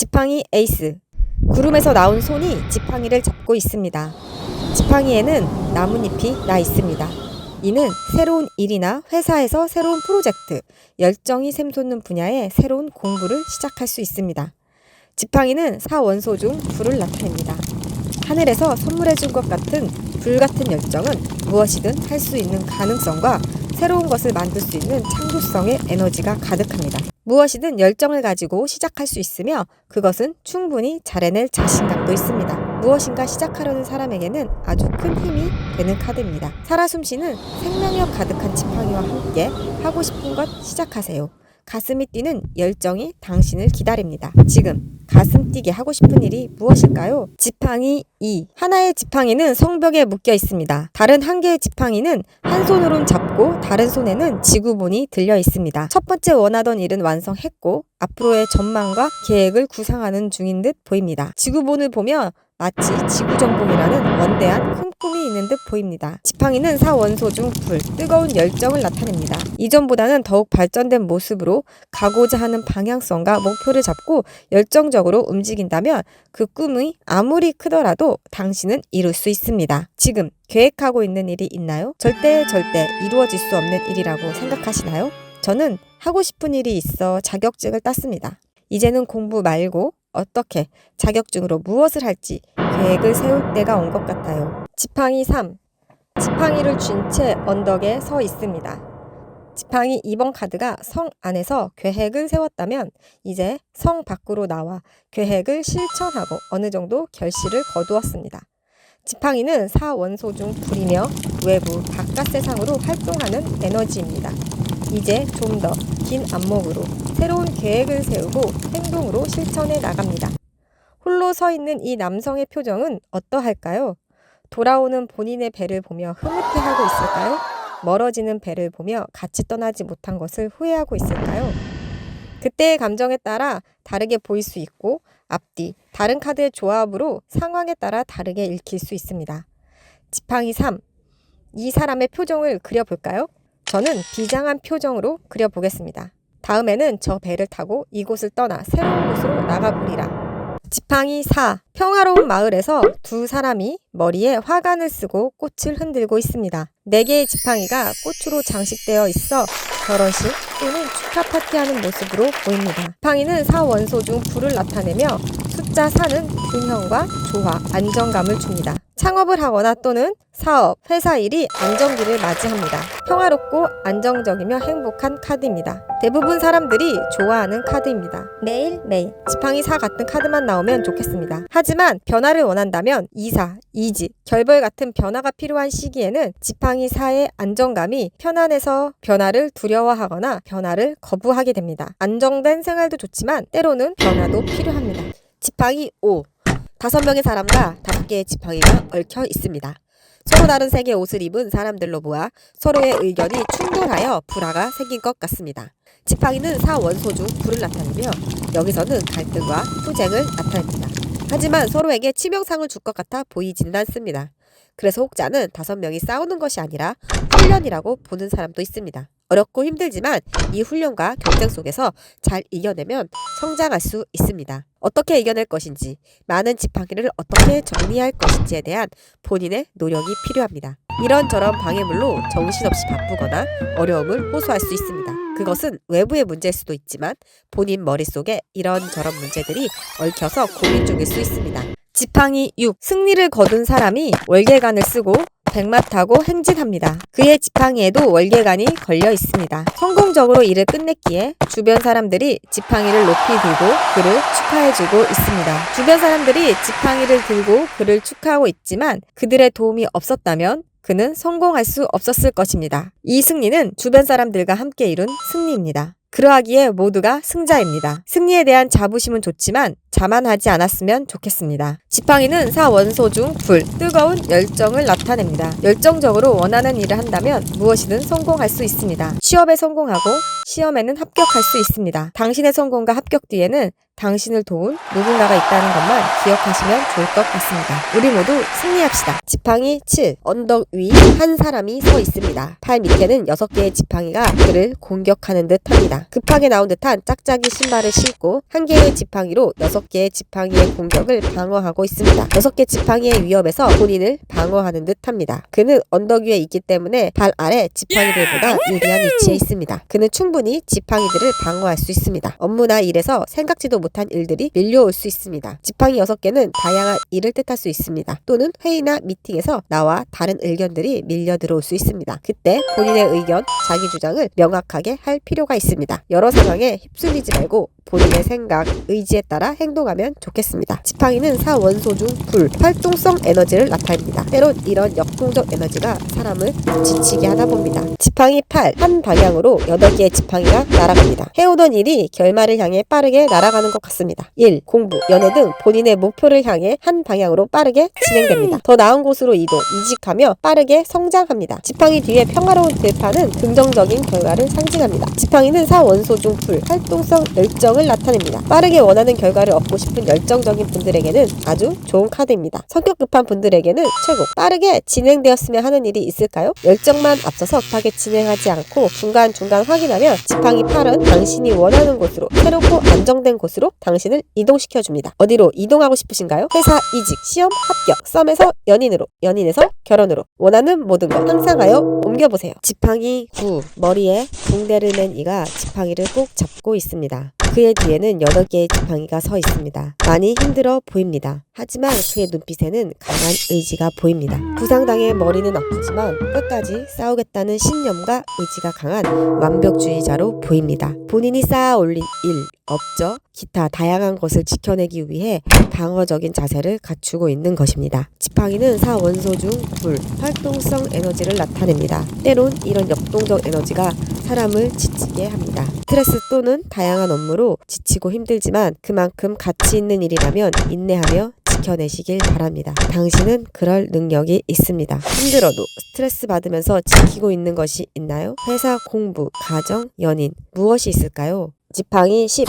지팡이 에이스. 구름에서 나온 손이 지팡이를 잡고 있습니다. 지팡이에는 나뭇잎이 나 있습니다. 이는 새로운 일이나 회사에서 새로운 프로젝트, 열정이 샘솟는 분야의 새로운 공부를 시작할 수 있습니다. 지팡이는 사원소 중 불을 나타냅니다. 하늘에서 선물해 준 것 같은 불같은 열정은 무엇이든 할 수 있는 가능성과 새로운 것을 만들 수 있는 창조성의 에너지가 가득합니다. 무엇이든 열정을 가지고 시작할 수 있으며 그것은 충분히 잘해낼 자신감도 있습니다. 무엇인가 시작하려는 사람에게는 아주 큰 힘이 되는 카드입니다. 살아 숨쉬는 생명력 가득한 지팡이와 함께 하고 싶은 것 시작하세요. 가슴이 뛰는 열정이 당신을 기다립니다. 지금 가슴 뛰게 하고 싶은 일이 무엇일까요? 지팡이 2. 하나의 지팡이는 성벽에 묶여 있습니다. 다른 한 개의 지팡이는 한 손으론 잡고 다른 손에는 지구본이 들려 있습니다. 첫 번째 원하던 일은 완성했고 앞으로의 전망과 계획을 구상하는 중인 듯 보입니다. 지구본을 보며 마치 지구정복이라는 원대한 큰 꿈이 있는 듯 보입니다. 지팡이는 사원소 중 불, 뜨거운 열정을 나타냅니다. 이전보다는 더욱 발전된 모습으로 가고자 하는 방향성과 목표를 잡고 열정적으로 움직인다면 그 꿈이 아무리 크더라도 당신은 이룰 수 있습니다. 지금 계획하고 있는 일이 있나요? 절대 이루어질 수 없는 일이라고 생각하시나요? 저는 하고 싶은 일이 있어 자격증을 땄습니다. 이제는 공부 말고 어떻게 자격증으로 무엇을 할지 계획을 세울 때가 온 것 같아요. 지팡이 3. 지팡이를 쥔 채 언덕에 서 있습니다. 지팡이 2번 카드가 성 안에서 계획을 세웠다면 이제 성 밖으로 나와 계획을 실천하고 어느 정도 결실을 거두었습니다. 지팡이는 사원소 중 불이며 외부 바깥 세상으로 활동하는 에너지입니다. 이제 좀 더 긴 안목으로 새로운 계획을 세우고 행동으로 실천해 나갑니다. 홀로 서 있는 이 남성의 표정은 어떠할까요? 돌아오는 본인의 배를 보며 흐뭇해하고 있을까요? 멀어지는 배를 보며 같이 떠나지 못한 것을 후회하고 있을까요? 그때의 감정에 따라 다르게 보일 수 있고 앞뒤, 다른 카드의 조합으로 상황에 따라 다르게 읽힐 수 있습니다. 지팡이 3. 이 사람의 표정을 그려볼까요? 저는 비장한 표정으로 그려보겠습니다. 다음에는 저 배를 타고 이곳을 떠나 새로운 곳으로 나가보리라. 지팡이 4. 평화로운 마을에서 두 사람이 머리에 화관을 쓰고 꽃을 흔들고 있습니다. 4개의 지팡이가 꽃으로 장식되어 있어 결혼식 또는 축하 파티하는 모습으로 보입니다. 지팡이는 사원소 중 불을 나타내며 숫자 4는 균형과 조화, 안정감을 줍니다. 창업을 하거나 또는 사업, 회사 일이 안정기를 맞이합니다. 평화롭고 안정적이며 행복한 카드입니다. 대부분 사람들이 좋아하는 카드입니다. 매일매일 지팡이 4 같은 카드만 나오면 좋겠습니다. 하지만 변화를 원한다면 이사, 이직, 결별 같은 변화가 필요한 시기에는 지팡이 4의 안정감이 편안해서 변화를 두려워하거나 변화를 거부하게 됩니다. 안정된 생활도 좋지만 때로는 변화도 필요합니다. 지팡이 5. 5명의 사람과 5개의 지팡이가 얽혀 있습니다. 서로 다른 색의 옷을 입은 사람들로 보아 서로의 의견이 충돌하여 불화가 생긴 것 같습니다. 지팡이는 사원소 중 불을 나타내며 여기서는 갈등과 투쟁을 나타냅니다. 하지만 서로에게 치명상을 줄 것 같아 보이지는 않습니다. 그래서 혹자는 5명이 싸우는 것이 아니라 훈련이라고 보는 사람도 있습니다. 어렵고 힘들지만 이 훈련과 경쟁 속에서 잘 이겨내면 성장할 수 있습니다. 어떻게 이겨낼 것인지, 많은 지팡이를 어떻게 정리할 것인지에 대한 본인의 노력이 필요합니다. 이런저런 방해물로 정신없이 바쁘거나 어려움을 호소할 수 있습니다. 그것은 외부의 문제일 수도 있지만 본인 머릿속에 이런저런 문제들이 얽혀서 고민 중일 수 있습니다. 지팡이 6. 승리를 거둔 사람이 월계관을 쓰고 백마타고 행진합니다. 그의 지팡이에도 월계관이 걸려 있습니다. 성공적으로 일을 끝냈기에 주변 사람들이 지팡이를 높이 들고 그를 축하해주고 있습니다. 주변 사람들이 지팡이를 들고 그를 축하하고 있지만 그들의 도움이 없었다면 그는 성공할 수 없었을 것입니다. 이 승리는 주변 사람들과 함께 이룬 승리입니다. 그러하기에 모두가 승자입니다. 승리에 대한 자부심은 좋지만 자만하지 않았으면 좋겠습니다. 지팡이는 사원소 중 불, 뜨거운 열정을 나타냅니다. 열정적으로 원하는 일을 한다면 무엇이든 성공할 수 있습니다. 취업에 성공하고 시험에는 합격할 수 있습니다. 당신의 성공과 합격 뒤에는 당신을 도운 누군가가 있다는 것만 기억하시면 좋을 것 같습니다. 우리 모두 승리합시다. 지팡이 7. 언덕 위 한 사람이 서 있습니다. 팔 밑에는 6개의 지팡이가 그를 공격하는 듯 합니다. 있습니다. 급하게 나온 듯한 짝짝이 신발을 신고 한 개의 지팡이로 6개의 지팡이의 공격을 방어하고 있습니다. 6개 지팡이의 위협에서 본인을 방어하는 듯 합니다. 그는 언덕 위에 있기 때문에 발 아래 지팡이들보다 유리한 위치에 있습니다. 그는 충분히 지팡이들을 방어할 수 있습니다. 업무나 일에서 생각지도 못한 일들이 밀려올 수 있습니다. 지팡이 6개는 다양한 일을 뜻할 수 있습니다. 또는 회의나 미팅에서 나와 다른 의견들이 밀려 들어올 수 있습니다. 그때 본인의 의견, 자기 주장을 명확하게 할 필요가 있습니다. 여러 상황에 휩쓸리지 말고 본인의 생각, 의지에 따라 행동하면 좋겠습니다. 지팡이는 사원소 중 불, 활동성 에너지를 나타냅니다. 때론 이런 역동적 에너지가 사람을 지치게 하다 봅니다. 지팡이 8, 한 방향으로 8개의 지팡이가 날아갑니다. 해오던 일이 결말을 향해 빠르게 날아가는 것 같습니다. 1. 공부, 연애 등 본인의 목표를 향해 한 방향으로 빠르게 진행됩니다. 더 나은 곳으로 이동, 이직하며 빠르게 성장합니다. 지팡이 뒤에 평화로운 들판은 긍정적인 결과를 상징합니다. 지팡이는 사원소 중 불, 활동성 열정을 나타냅니다. 빠르게 원하는 결과를 얻고 싶은 열정적인 분들에게는 아주 좋은 카드입니다. 성격 급한 분들에게는 최고. 빠르게 진행되었으면 하는 일이 있을까요? 열정만 앞서서 급하게 진행하지 않고 중간중간 확인하면 지팡이 8은 당신이 원하는 곳으로, 새롭고 안정된 곳으로 당신을 이동시켜줍니다. 어디로 이동하고 싶으신가요? 회사 이직, 시험 합격, 썸에서 연인으로, 연인에서 결혼으로, 원하는 모든 것 상상하여 옮겨보세요. 지팡이 9, 머리에 붕대를 맨 이가 지팡이를 꼭 잡고 있습니다. 그의 뒤에는 8개의 지팡이가 서 있습니다. 많이 힘들어 보입니다. 하지만 그의 눈빛에는 강한 의지가 보입니다. 부상당해 머리는 아프지만 끝까지 싸우겠다는 신념과 의지가 강한 완벽주의자로 보입니다. 본인이 쌓아 올린 일, 업적, 기타 다양한 것을 지켜내기 위해 방어적인 자세를 갖추고 있는 것입니다. 지팡이는 사원소 중 불, 활동성 에너지를 나타냅니다. 때론 이런 역동적 에너지가 사람을 지치게 합니다. 스트레스 또는 다양한 업무로 지치고 힘들지만 그만큼 가치 있는 일이라면 인내하며 지켜내시길 바랍니다. 당신은 그럴 능력이 있습니다. 힘들어도 스트레스 받으면서 지키고 있는 것이 있나요? 회사, 공부, 가정, 연인, 무엇이 있을까요? 지팡이 10.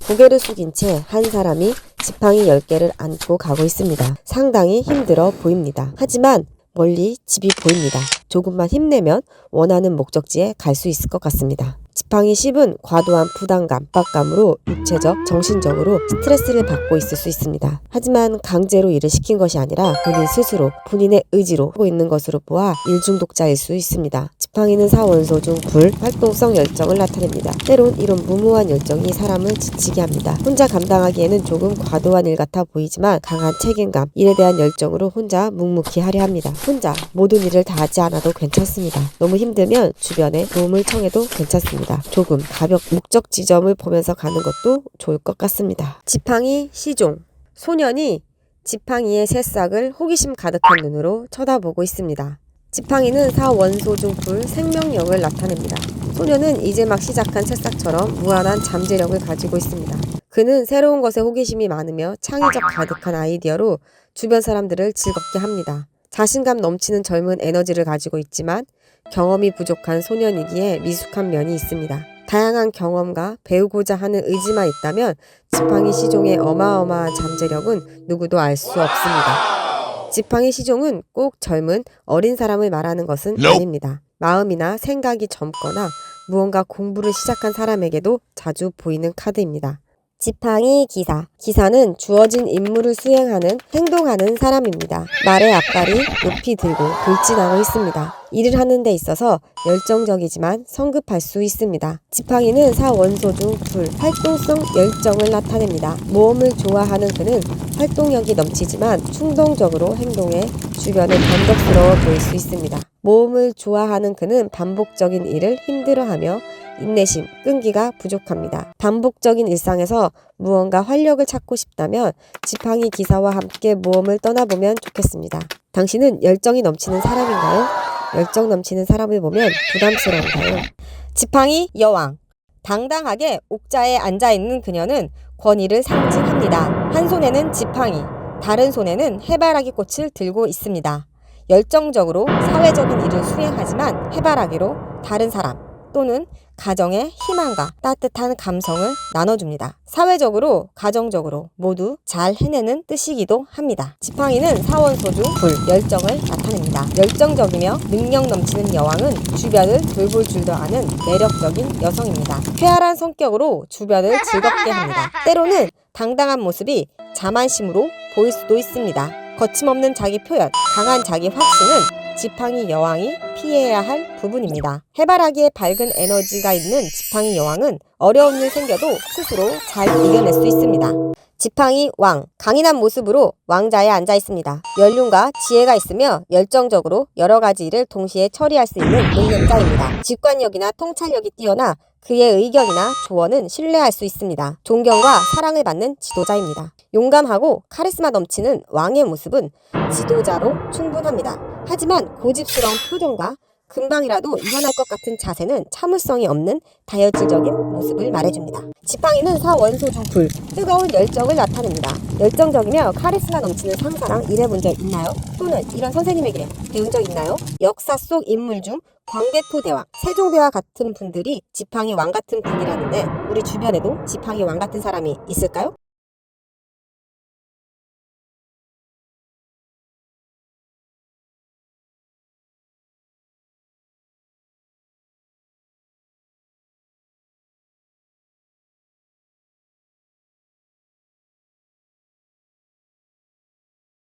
고개를 숙인 채 한 사람이 지팡이 10개를 안고 가고 있습니다. 상당히 힘들어 보입니다. 하지만 멀리 집이 보입니다. 조금만 힘내면 원하는 목적지에 갈 수 있을 것 같습니다. 지팡이 10은 과도한 부담감, 압박감으로 육체적, 정신적으로 스트레스를 받고 있을 수 있습니다. 하지만 강제로 일을 시킨 것이 아니라 본인 스스로 본인의 의지로 하고 있는 것으로 보아 일중독자일 수 있습니다. 지팡이는 사원소 중 불, 활동성 열정을 나타냅니다. 때론 이런 무모한 열정이 사람을 지치게 합니다. 혼자 감당하기에는 조금 과도한 일 같아 보이지만 강한 책임감, 일에 대한 열정으로 혼자 묵묵히 하려 합니다. 혼자 모든 일을 다 하지 않아도 괜찮습니다. 너무 힘들면 주변에 도움을 청해도 괜찮습니다. 조금 가볍 목적 지점을 보면서 가는 것도 좋을 것 같습니다. 지팡이 시종. 소년이 지팡이의 새싹을 호기심 가득한 눈으로 쳐다보고 있습니다. 지팡이는 사원소 중 불, 생명력을 나타냅니다. 소년은 이제 막 시작한 새싹처럼 무한한 잠재력을 가지고 있습니다. 그는 새로운 것에 호기심이 많으며 창의적 가득한 아이디어로 주변 사람들을 즐겁게 합니다. 자신감 넘치는 젊은 에너지를 가지고 있지만 경험이 부족한 소년이기에 미숙한 면이 있습니다. 다양한 경험과 배우고자 하는 의지만 있다면 지팡이 시종의 어마어마한 잠재력은 누구도 알 수 없습니다. 지팡이 시종은 꼭 젊은 어린 사람을 말하는 것은 아닙니다. 마음이나 생각이 젊거나 무언가 공부를 시작한 사람에게도 자주 보이는 카드입니다. 지팡이 기사. 기사는 주어진 임무를 수행하는, 행동하는 사람입니다. 말의 앞발이 높이 들고 돌진하고 있습니다. 일을 하는 데 있어서 열정적이지만 성급할 수 있습니다. 지팡이는 사원소 중 불, 활동성 열정을 나타냅니다. 모험을 좋아하는 그는 활동력이 넘치지만 충동적으로 행동해 주변에 변덕스러워 보일 수 있습니다. 모험을 좋아하는 그는 반복적인 일을 힘들어하며 인내심, 끈기가 부족합니다. 반복적인 일상에서 무언가 활력을 찾고 싶다면 지팡이 기사와 함께 모험을 떠나보면 좋겠습니다. 당신은 열정이 넘치는 사람인가요? 열정 넘치는 사람을 보면 부담스러운가요? 지팡이 여왕. 당당하게 옥자에 앉아있는 그녀는 권위를 상징합니다. 한 손에는 지팡이, 다른 손에는 해바라기 꽃을 들고 있습니다. 열정적으로 사회적인 일을 수행하지만 해바라기로 다른 사람, 또는 가정의 희망과 따뜻한 감성을 나눠줍니다. 사회적으로, 가정적으로 모두 잘 해내는 뜻이기도 합니다. 지팡이는 사원소 중 불, 열정을 나타냅니다. 열정적이며 능력 넘치는 여왕은 주변을 돌볼 줄도 아는 매력적인 여성입니다. 쾌활한 성격으로 주변을 즐겁게 합니다. 때로는 당당한 모습이 자만심으로 보일 수도 있습니다. 거침없는 자기 표현, 강한 자기 확신은 지팡이 여왕이 피해야 할 부분입니다. 해바라기에 밝은 에너지가 있는 지팡이 여왕은 어려운 일 생겨도 스스로 잘 이겨낼 수 있습니다. 지팡이 왕, 강인한 모습으로 왕자에 앉아 있습니다. 연륜과 지혜가 있으며 열정적으로 여러 가지 일을 동시에 처리할 수 있는 능력자입니다. 직관력이나 통찰력이 뛰어나 그의 의견이나 조언은 신뢰할 수 있습니다. 존경과 사랑을 받는 지도자입니다. 용감하고 카리스마 넘치는 왕의 모습은 지도자로 충분합니다. 하지만 고집스러운 표정과 금방이라도 일어날 것 같은 자세는 참을성이 없는 다혈질적인 모습을 말해줍니다. 지팡이는 사원소 중 불, 뜨거운 열정을 나타냅니다. 열정적이며 카리스마 넘치는 상사랑 일해본 적 있나요? 또는 이런 선생님에게 배운 적 있나요? 역사 속 인물 중 광대토 대왕, 세종대왕 같은 분들이 지팡이 왕 같은 분이라는데 우리 주변에도 지팡이 왕 같은 사람이 있을까요?